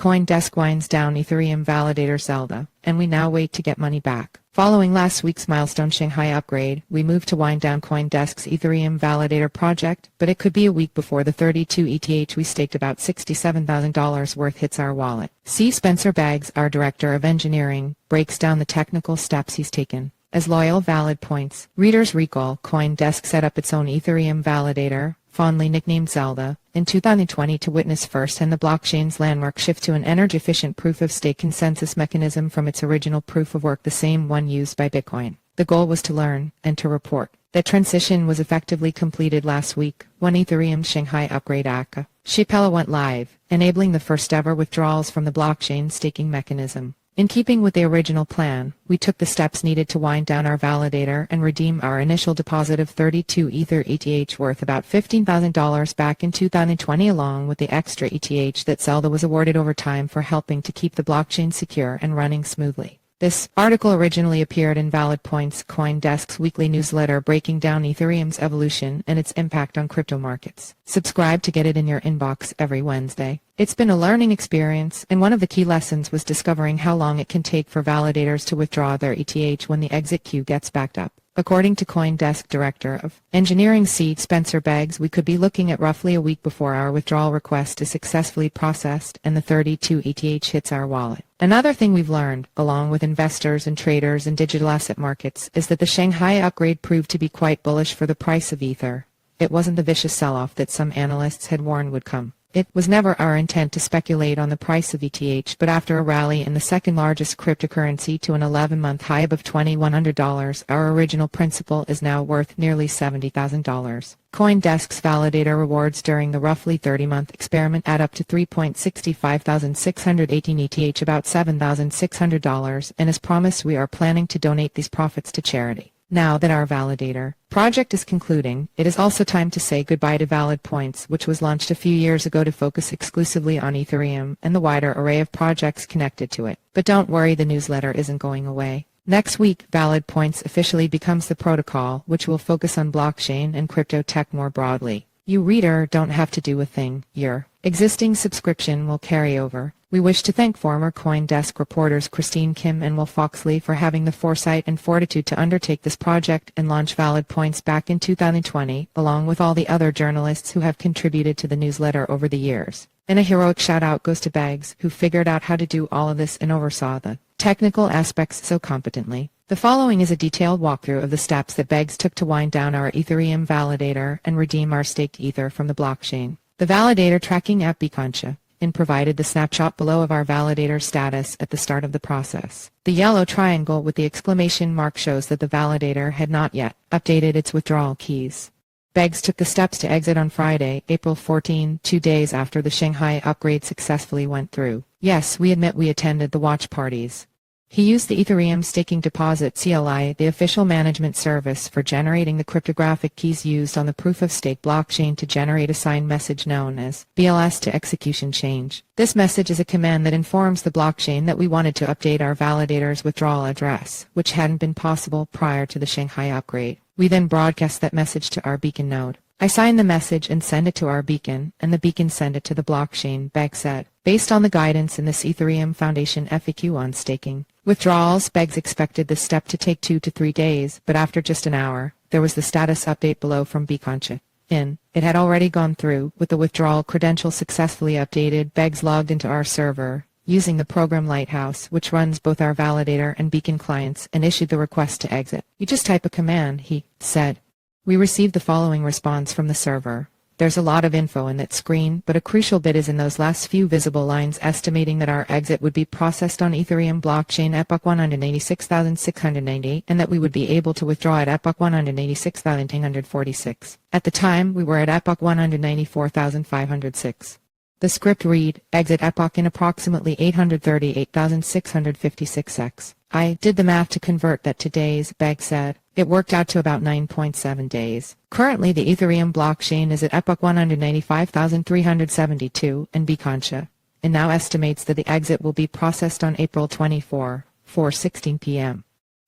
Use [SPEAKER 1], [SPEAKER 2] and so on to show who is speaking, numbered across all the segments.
[SPEAKER 1] CoinDesk winds down Ethereum Validator Zelda, and we now wait to get money back. Following last week's milestone Shanghai upgrade, we moved to wind down CoinDesk's Ethereum Validator project, but it could be a week before the 32 ETH we staked about $67,000 worth hits our wallet. C. Spencer Baggs, our Director of Engineering, breaks down the technical steps he's taken. As loyal valid points readers recall, CoinDesk set up its own Ethereum Validator, fondly nicknamed Zelda, in 2020 to witness firsthand the blockchain's landmark shift to an energy-efficient proof-of-stake consensus mechanism from its original proof-of-work, the same one used by Bitcoin. The goal was to learn, and to report. That transition was effectively completed last week, when Ethereum's Shanghai upgrade aka Shapella went live, enabling the first-ever withdrawals from the blockchain staking mechanism. In keeping with the original plan, we took the steps needed to wind down our validator and redeem our initial deposit of 32 ETH worth about $15,000 back in 2020, along with the extra ETH that Zelda was awarded over time for helping to keep the blockchain secure and running smoothly. This article originally appeared in Valid Points, CoinDesk's weekly newsletter breaking down Ethereum's evolution and its impact on crypto markets. Subscribe to get it in your inbox every Wednesday. It's been a learning experience, and one of the key lessons was discovering how long it can take for validators to withdraw their ETH when the exit queue gets backed up. According to CoinDesk Director of Engineering C. Spencer Baggs, we could be looking at roughly a week before our withdrawal request is successfully processed and the 32 ETH hits our wallet. Another thing we've learned, along with investors and traders in digital asset markets, is that the Shanghai upgrade proved to be quite bullish for the price of Ether. It wasn't the vicious sell-off that some analysts had warned would come. It was never our intent to speculate on the price of ETH, but after a rally in the second largest cryptocurrency to an 11-month high above $2,100, our original principal is now worth nearly $70,000. CoinDesk's validator rewards during the roughly 30-month experiment add up to 3,65,618 ETH, about $7,600, and as promised, we are planning to donate these profits to charity. Now that our validator project is concluding, it is also time to say goodbye to Valid Points, which was launched a few years ago to focus exclusively on Ethereum and the wider array of projects connected to it. But don't worry, the newsletter isn't going away. Next week, Valid Points officially becomes the protocol, which will focus on blockchain and crypto tech more broadly. You, reader, don't have to do a thing. Your existing subscription will carry over. We wish to thank former CoinDesk reporters Christine Kim and Will Foxley for having the foresight and fortitude to undertake this project and launch Valid Points back in 2020, along with all the other journalists who have contributed to the newsletter over the years. And a heroic shout-out goes to Baggs, who figured out how to do all of this and oversaw the technical aspects so competently. The following is a detailed walkthrough of the steps that Baggs took to wind down our Ethereum validator and redeem our staked Ether from the blockchain. The validator tracking app Bitcoin provided the snapshot below of our validator status at the start of the process. The yellow triangle with the exclamation mark shows that the validator had not yet updated its withdrawal keys. Baggs took the steps to exit on Friday, April 14, 2 days after the Shanghai upgrade successfully went through. Yes, we admit we attended the watch parties. He used the Ethereum Staking Deposit CLI, the official management service for generating the cryptographic keys used on the proof-of-stake blockchain, to generate a signed message known as BLS to execution change. This message is a command that informs the blockchain that we wanted to update our validator's withdrawal address, which hadn't been possible prior to the Shanghai upgrade. We then broadcast that message to our beacon node. I sign the message and send it to our beacon, and the beacon send it to the blockchain, Baggs said. Based on the guidance in this Ethereum Foundation FAQ on staking withdrawals, Baggs expected this step to take 2 to 3 days, but after just an hour, there was the status update below from Bitcoin. It had already gone through, with the withdrawal credentials successfully updated. Baggs logged into our server, using the program Lighthouse, which runs both our validator and beacon clients, and issued the request to exit. You just type a command, he said. We received the following response from the server. There's a lot of info in that screen, but a crucial bit is in those last few visible lines, estimating that our exit would be processed on Ethereum blockchain epoch 186,698, and that we would be able to withdraw at epoch 186,846. At the time, we were at epoch 194,506. The script read, exit epoch in approximately 838,656 seconds. I did the math to convert that to days, Baggs said. It worked out to about 9.7 days. Currently, the Ethereum blockchain is at epoch 195,372, and Bitcoin now estimates that the exit will be processed on April 24, 4:16 p.m.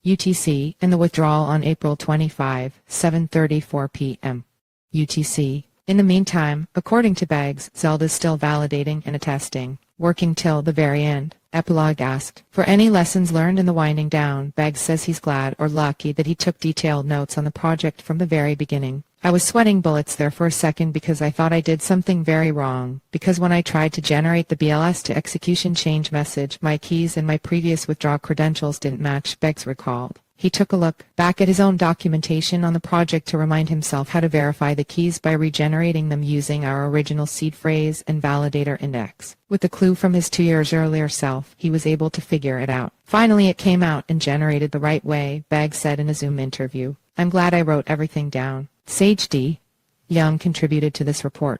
[SPEAKER 1] UTC, and the withdrawal on April 25, 7:34 p.m. UTC. In the meantime, according to Beggs, Zelda's still validating and attesting, working till the very end. Epilogue asked for any lessons learned in the winding down. Beggs says he's glad or lucky that he took detailed notes on the project from the very beginning. I was sweating bullets there for a second because I thought I did something very wrong, because when I tried to generate the BLS to execution change message, my keys and my previous withdrawal credentials didn't match, Beggs recalled. He took a look back at his own documentation on the project to remind himself how to verify the keys by regenerating them using our original seed phrase and validator index. With the clue from his 2 years earlier self, he was able to figure it out. Finally it came out and generated the right way, Beggs said in a Zoom interview. I'm glad I wrote everything down. Sage D. Young contributed to this report.